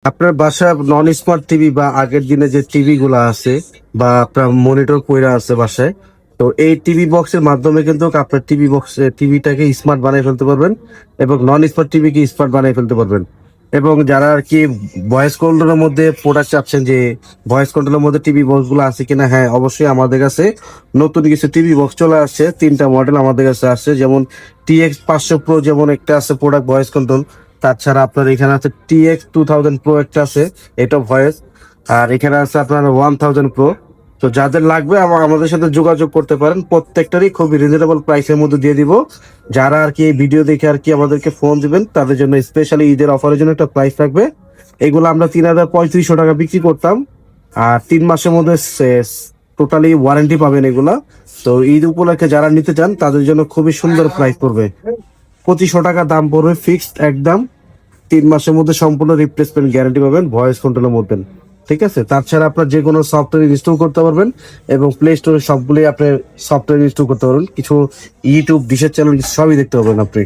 আপনার বাসায় নন smart TV বা আগের দিনে যে টিভি গুলা আছে বা আপনার মনিটর কইরা আছে বাসায়, তো এই টিভি বক্সের মাধ্যমে কিন্তু আপনার টিভিটাকে স্মার্ট বানিয়ে ফেলতে পারবেন এবং নন স্মার্ট টিভিকে স্মার্ট বানিয়ে ফেলতে পারবেন। এবং যারা আর কি ভয়েস কন্ট্রোলের মধ্যে প্রোডাক্ট চাচ্ছেন যে ভয়েস কন্ট্রোলের মধ্যে টিভি বক্স গুলো আছে কিনা, হ্যাঁ অবশ্যই আমাদের কাছে নতুন কিছু টিভি বক্স চলে আসছে। 3টা মডেল আমাদের কাছে আসছে, যেমন TX500 Pro যেমন একটা আছে প্রোডাক্ট ভয়েস কন্ট্রোল। তাছাড়া আপনার এখানে আছে TX2000 Pro একটা আছে, এটা ভয়েস। আর এখানে আছে আপনার 1000 Pro। তো যাদের লাগবে আমাদের সাথে যোগাযোগ করতে পারেন, প্রত্যেকটারই খুবই রিজনেবল প্রাইসের মধ্যে দিয়ে দিব। যারা আর কি এই ভিডিও দেখে আর কি আমাদেরকে ফোন দিবেন তাদের জন্য স্পেশালি ঈদের অফারের জন্য একটা প্রাইস থাকবে। এগুলো আমরা 3300 টাকা বিক্রি করতাম, আর 3 মাসের মধ্যে টোটালি ওয়ারেন্টি পাবেন এগুলা। তো ঈদ উপলক্ষে যারা নিতে চান তাদের জন্য খুবই সুন্দর প্রাইস পড়বে। 2500 টাকা দাম পড়বে ফিক্সড একদম। 3 মাসের মধ্যে সম্পূর্ণ রিপ্লেসমেন্ট গ্যারান্টি পাবেন ভয়েস কন্ট্রোলের মধ্যে। ঠিক আছে, তাছাড়া আপনার যে কোনো সফটওয়্যার ইনস্টল করতে পারবেন এবং প্লে স্টোরে সবগুলোই আপনি সফটওয়্যার ইনস্টল করতে পারবেন। কিছু ইউটিউব ডিশের চ্যানেল সবই দেখতে পারবেন আপনি।